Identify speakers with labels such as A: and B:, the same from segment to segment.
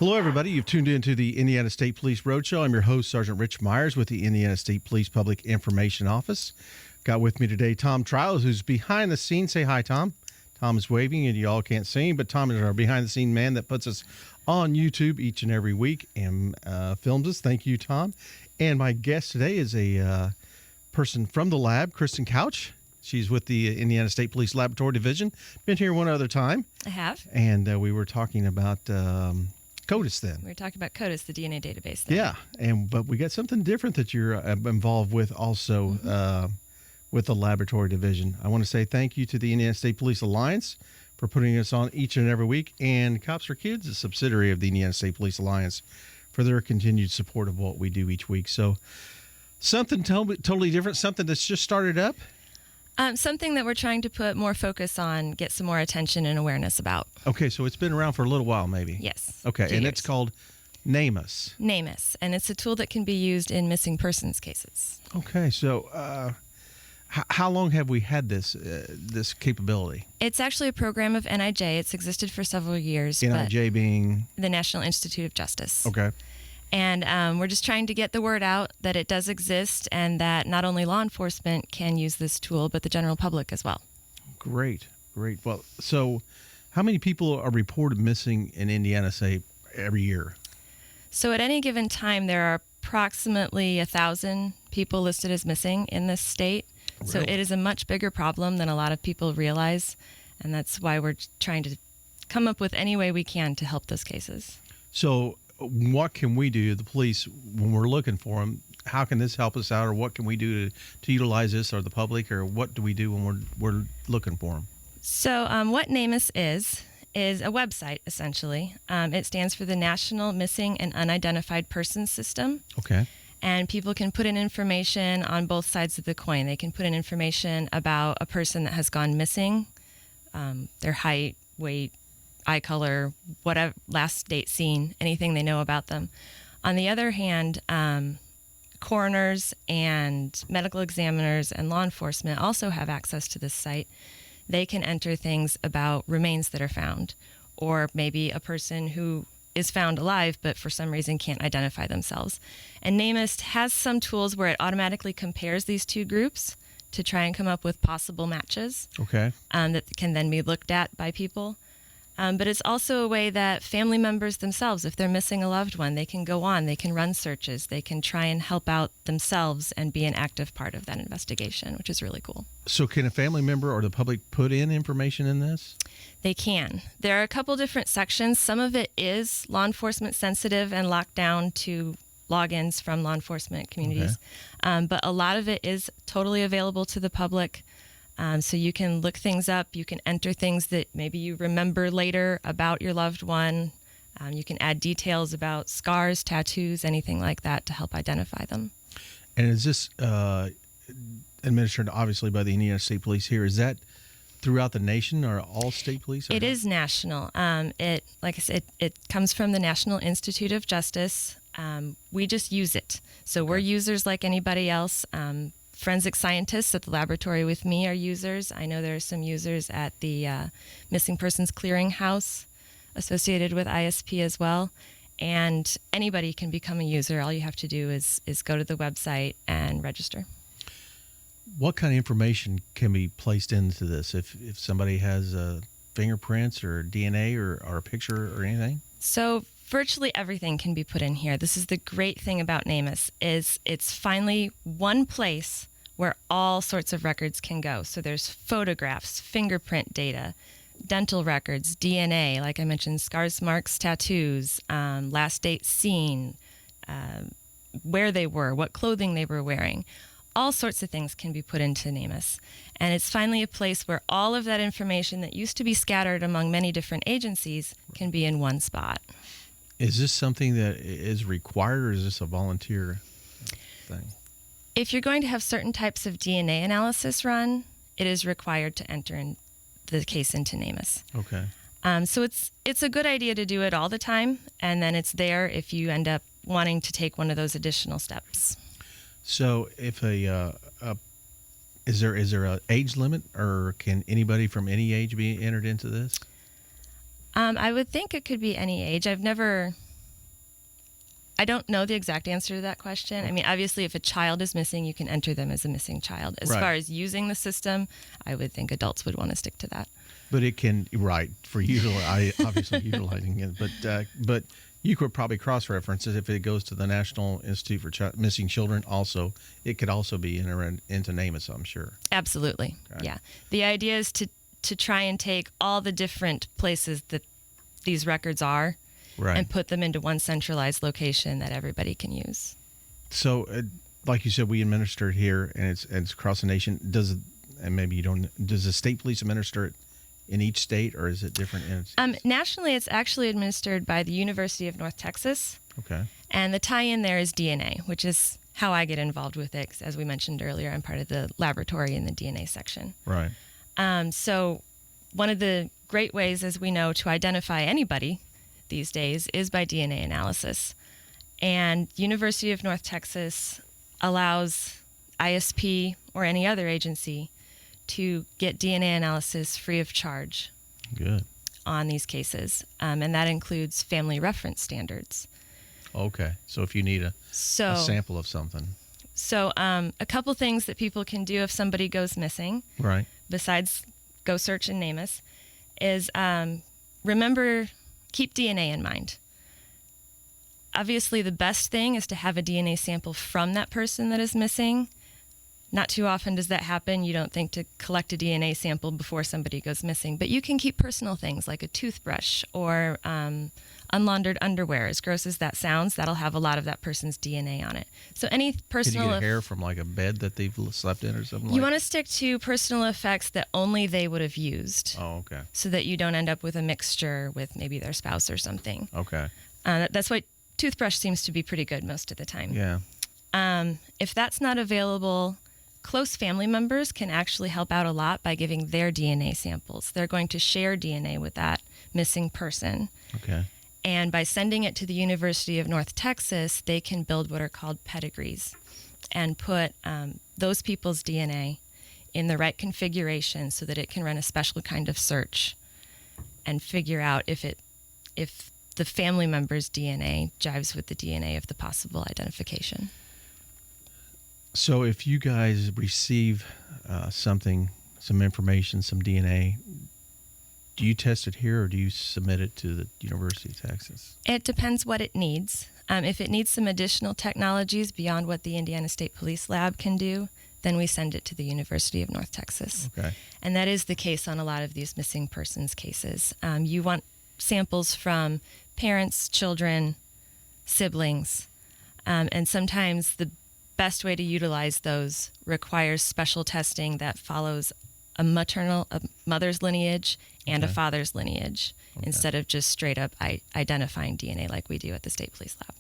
A: Hello, everybody. You've tuned into the Indiana State Police Roadshow. I'm your host, Sergeant Rich Myers with the Indiana State Police Public Information Office. Got with me today Tom Trials, who's behind the scenes. Say hi, Tom. Tom is waving, and you all can't see him, but Tom is our behind-the-scene man that puts us on YouTube each and every week and films us. Thank you, Tom. And my guest today is a person from the lab, Kristen Couch. She's with the Indiana State Police Laboratory Division. Been here one other time.
B: I have.
A: And we were talking about CODIS then.
B: We were talking about CODIS, the DNA database then.
A: Yeah, but we got something different that you're involved with also with the Laboratory Division. I want to say thank you to the Indiana State Police Alliance for putting us on each and every week, and Cops for Kids, a subsidiary of the Indiana State Police Alliance, for their continued support of what we do each week. So something totally different, something that's just started up.
B: Something that we're trying to put more focus on, get some more attention and awareness about.
A: Okay, so it's been around for a little while, maybe.
B: Yes.
A: Okay, and it's called NAMUS.
B: NAMUS, and it's a tool that can be used in missing persons cases.
A: Okay, so how long have we had this capability?
B: It's actually a program of NIJ. It's existed for several years.
A: NIJ being?
B: The National Institute of Justice.
A: Okay.
B: And we're just trying to get the word out that it does exist and that not only law enforcement can use this tool, but the general public as well.
A: Great. Well, so how many people are reported missing in Indiana, say, every year?
B: So at any given time, there are approximately 1,000 people listed as missing in this state. Really? So it is a much bigger problem than a lot of people realize, and that's why we're trying to come up with any way we can to help those cases.
A: So what can we do, the police, when we're looking for them? How can this help us out, or what can we do to utilize this, or the public, or what do we do when we're looking for them?
B: So what NAMUS is a website, essentially. It stands for the National Missing and Unidentified Persons System.
A: Okay.
B: And people can put in information on both sides of the coin. They can put in information about a person that has gone missing, their height, weight, eye color, whatever, last date seen, anything they know about them. On the other hand, coroners and medical examiners and law enforcement also have access to this site. They can enter things about remains that are found, or maybe a person who is found alive but for some reason can't identify themselves. And NAMUS has some tools where it automatically compares these two groups to try and come up with possible matches.
A: Okay.
B: That can then be looked at by people. But it's also a way that family members themselves, if they're missing a loved one, they can go on, they can run searches, they can try and help out themselves and be an active part of that investigation, which is really cool.
A: So can a family member or the public put in information in this?
B: They can. There are a couple different sections. Some of it is law enforcement sensitive and locked down to logins from law enforcement communities. Okay. But a lot of it is totally available to the public. So you can look things up, you can enter things that maybe you remember later about your loved one. You can add details about scars, tattoos, anything like that to help identify them.
A: And is this administered obviously by the Indiana State Police here? Is that throughout the nation or all state police?
B: It is national. Like I said, it comes from the National Institute of Justice. We just use it. So we're users like anybody else. Forensic scientists at the laboratory with me are users. I know there are some users at the Missing Persons Clearinghouse associated with ISP as well. And anybody can become a user. All you have to do is go to the website and register.
A: What kind of information can be placed into this if somebody has fingerprints or DNA or a picture or anything?
B: So virtually everything can be put in here. This is the great thing about NAMUS is it's finally one place where all sorts of records can go. So there's photographs, fingerprint data, dental records, DNA, like I mentioned, scars, marks, tattoos, last date seen, where they were, what clothing they were wearing. All sorts of things can be put into NAMUS. And it's finally a place where all of that information that used to be scattered among many different agencies can be in one spot.
A: Is this something that is required, or is this a volunteer thing?
B: If you're going to have certain types of DNA analysis run, it is required to enter in the case into NAMUS.
A: Okay.
B: So it's a good idea to do it all the time, and then it's there if you end up wanting to take one of those additional steps.
A: So if is there an age limit, or can anybody from any age be entered into this?
B: I would think it could be any age. I've never I don't know the exact answer to that question. I mean, obviously, if a child is missing, you can enter them as a missing child. As far as using the system, I would think adults would want to stick to that.
A: But it can, for obviously utilizing it. But you could probably cross-reference it if it goes to the National Institute for Missing Children. Also, it could also be into NAMUS, I'm sure.
B: Absolutely, yeah. The idea is to try and take all the different places that these records are, and put them into one centralized location that everybody can use. So,
A: like you said, we administer it here, and it's across the nation. Does the state police administer it in each state, or is it different?
B: Nationally, it's actually administered by the University of North Texas.
A: Okay. And
B: the tie-in there is DNA, which is how I get involved with it. 'Cause as we mentioned earlier, I'm part of the laboratory in the DNA section.
A: Right.
B: So one of the great ways, as we know, to identify anybody these days is by DNA analysis. And University of North Texas allows ISP or any other agency to get DNA analysis free of charge.
A: Good.
B: On these cases. And that includes family reference standards.
A: Okay. So if you need a sample of something.
B: So a couple things that people can do if somebody goes missing, besides go search in NAMUS, is keep DNA in mind. Obviously, the best thing is to have a DNA sample from that person that is missing. Not too often does that happen. You don't think to collect a DNA sample before somebody goes missing. But you can keep personal things like a toothbrush or unlaundered underwear. As gross as that sounds, that'll have a lot of that person's DNA on it. So any personal...
A: Can you get hair from like a bed that they've slept in or something?
B: You want to stick to personal effects that only they would have used.
A: Oh, okay.
B: So that you don't end up with a mixture with maybe their spouse or something.
A: Okay.
B: That's why toothbrush seems to be pretty good most of the time.
A: Yeah.
B: If that's not available... Close family members can actually help out a lot by giving their DNA samples. They're going to share DNA with that missing person.
A: Okay.
B: And by sending it to the University of North Texas, they can build what are called pedigrees and put those people's DNA in the right configuration so that it can run a special kind of search and figure out if the family member's DNA jives with the DNA of the possible identification.
A: So if you guys receive some information, some DNA, do you test it here or do you submit it to the University of Texas?
B: It depends what it needs. If it needs some additional technologies beyond what the Indiana State Police Lab can do, then we send it to the University of North Texas.
A: Okay.
B: And that is the case on a lot of these missing persons cases. You want samples from parents, children, siblings, and sometimes the best way to utilize those requires special testing that follows a mother's lineage and a father's lineage instead of just straight up identifying DNA like we do at the State Police Lab.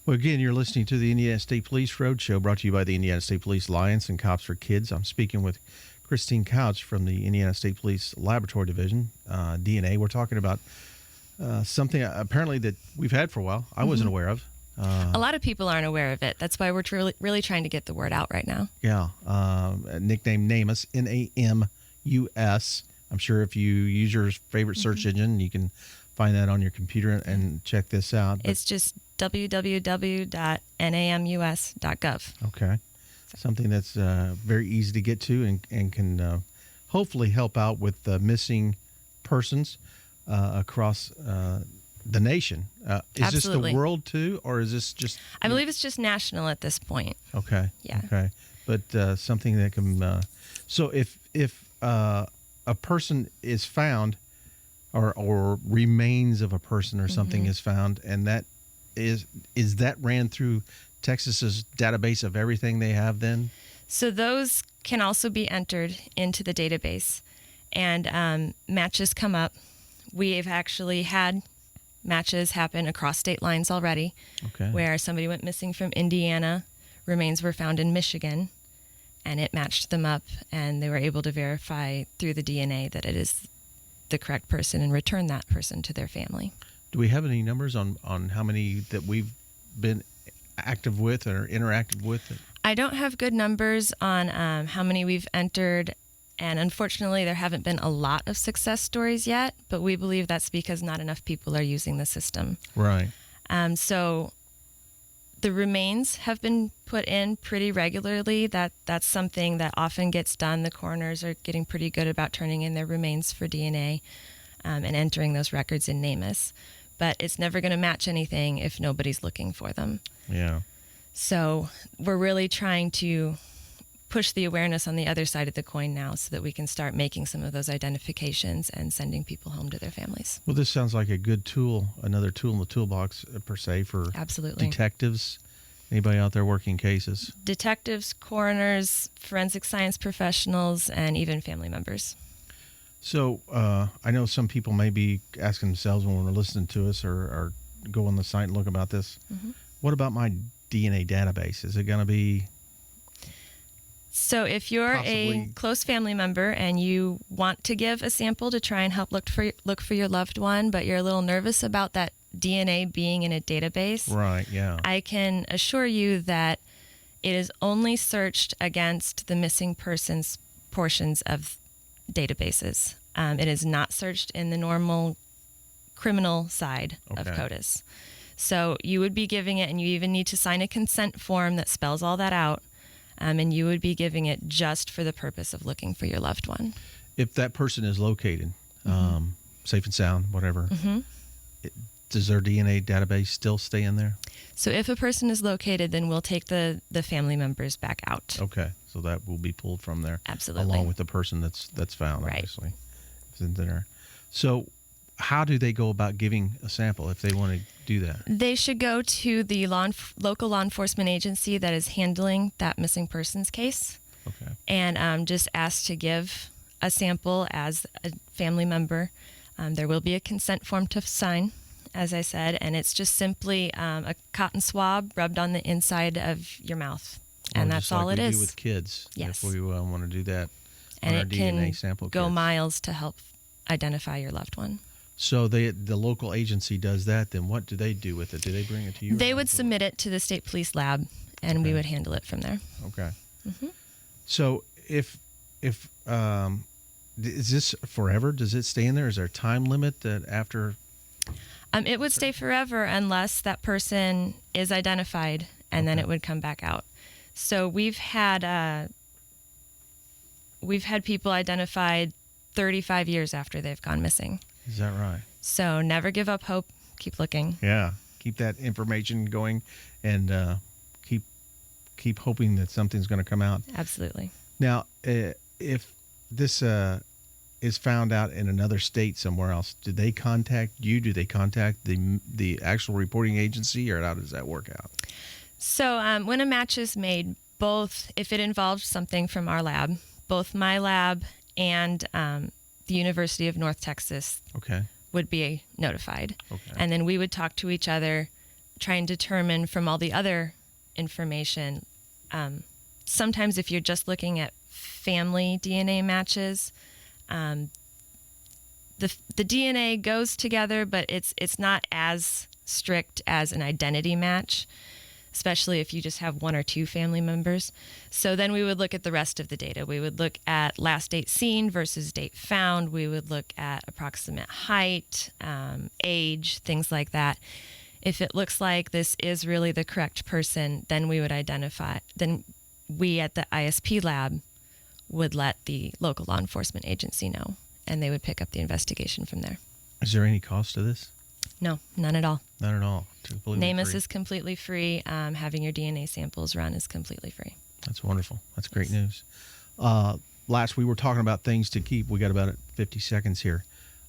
A: Well, again, you're listening to the Indiana State Police Roadshow, brought to you by the Indiana State Police Alliance and Cops for Kids. I'm speaking with Christine Couch from the Indiana State Police Laboratory Division, DNA. We're talking about something apparently that we've had for a while. I wasn't aware of.
B: A lot of people aren't aware of it. That's why we're really trying to get the word out right now.
A: Yeah. Nickname NAMUS, NAMUS. I'm sure if you use your favorite search engine, you can find that on your computer and check this out.
B: It's just www.namus.gov.
A: Okay. Something that's very easy to get to and can hopefully help out with missing persons across the nation. Is
B: Absolutely.
A: This the world too, or is this just...
B: I believe it's just national at this point.
A: Okay.
B: Yeah.
A: Okay. But something that can... so if a person is found or remains of a person or something is found, and that is that ran through Texas's database of everything they have then?
B: So those can also be entered into the database, and matches come up. We have actually had matches happen across state lines already, where somebody went missing from Indiana, remains were found in Michigan, and it matched them up, and they were able to verify through the DNA that it is the correct person and return that person to their family.
A: Do we have any numbers on how many that we've been active with or interacted with?
B: I don't have good numbers on how many we've entered, and unfortunately there haven't been a lot of success stories yet, but we believe that's because not enough people are using the system.
A: Right.
B: So The remains have been put in pretty regularly. That's something that often gets done. The coroners are getting pretty good about turning in their remains for DNA and entering those records in NAMUS. But it's never going to match anything if nobody's looking for them.
A: Yeah.
B: So we're really trying to push the awareness on the other side of the coin now so that we can start making some of those identifications and sending people home to their families.
A: Well, this sounds like a good tool, another tool in the toolbox, per se, for
B: Absolutely.
A: detectives, anybody out there working cases.
B: Detectives, coroners, forensic science professionals, and even family members.
A: So I know some people may be asking themselves when they're listening to us or go on the site and look about this, what about my DNA database? Is it going to be...
B: So if you're
A: Possibly.
B: a close family member and you want to give a sample to try and help look for your loved one, but you're a little nervous about that DNA being in a database,
A: Right, yeah.
B: I can assure you that it is only searched against the missing persons portions of databases. It is not searched in the normal criminal side of
A: Okay.
B: CODIS. So you would be giving it, and you even need to sign a consent form that spells all that out. And you would be giving it just for the purpose of looking for your loved one.
A: If that person is located, safe and sound, whatever, does their DNA database still stay in there?
B: So if a person is located, then we'll take the family members back out.
A: Okay, so that will be pulled from there.
B: Absolutely.
A: Along with the person that's found,
B: Right.
A: obviously. It's in there. So how do they go about giving a sample if they want to do that?
B: They should go to the local law enforcement agency that is handling that missing persons case
A: Okay.
B: and just ask to give a sample as a family member. There will be a consent form to sign, as I said, and it's just simply a cotton swab rubbed on the inside of your mouth. And
A: Or
B: that's
A: just like
B: all it
A: we
B: is.
A: do with kids.
B: Yes.
A: If we want to do that
B: And
A: on our
B: it
A: DNA
B: can
A: sample
B: go
A: kits.
B: miles to help identify your loved one.
A: So the local agency does that, then what do they do with it? Do they bring it to you?
B: They
A: or
B: would
A: something?
B: submit it to the state police lab, and we
A: Okay.
B: would handle it from there.
A: Okay. So if is this forever? Does it stay in there? Is there a time limit that after?
B: It would stay forever unless that person is identified, and then
A: Okay.
B: it would come back out. So we've had people identified 35 years after they've gone missing.
A: Is that right?
B: So never give up hope. Keep looking.
A: Yeah. Keep that information going, and keep hoping that something's going to come out.
B: Absolutely.
A: Now, if this is found out in another state somewhere else, do they contact you? Do they contact the actual reporting agency, or how does that work out?
B: So when a match is made, both if it involves something from our lab, both my lab and the University of North Texas
A: Okay.
B: would be notified.
A: Okay.
B: And then we would talk to each other, try and determine from all the other information. Sometimes if you're just looking at family DNA matches, the DNA goes together, but it's not as strict as an identity match, especially if you just have one or two family members. So then we would look at the rest of the data. We would look at last date seen versus date found. We would look at approximate height, age, things like that. If it looks like this is really the correct person, then we would identify, then we at the ISP lab would let the local law enforcement agency know, and they would pick up the investigation from there.
A: Is there any cost to this?
B: No, none at all.
A: Not at all. Completely
B: NAMUS
A: free.
B: is completely free. Having your DNA samples run is completely free.
A: That's wonderful. That's great news. Last, we were talking about things to keep. We got about 50 seconds here.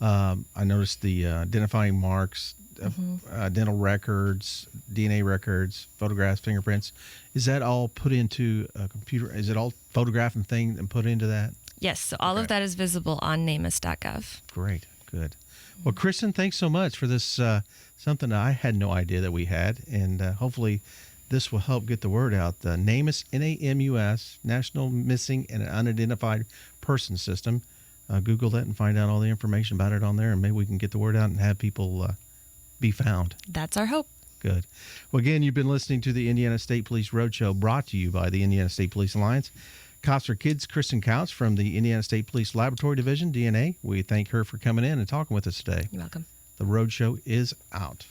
A: I noticed the identifying marks, dental records, DNA records, photographs, fingerprints. Is that all put into a computer? Is it all photographed and thing and put into that?
B: Yes, so all
A: Okay.
B: of that is visible on namus.gov.
A: Great. Good. Well, Kristen, thanks so much for this, something I had no idea that we had. And hopefully this will help get the word out. The NAMUS, NAMUS, National Missing and Unidentified Person System. Google that and find out all the information about it on there, and maybe we can get the word out and have people be found.
B: That's our hope.
A: Good. Well, again, you've been listening to the Indiana State Police Roadshow, brought to you by the Indiana State Police Alliance. Cops for Kids, Kristen Couch from the Indiana State Police Laboratory Division, DNA. We thank her for coming in and talking with us today.
B: You're welcome.
A: The Roadshow is out.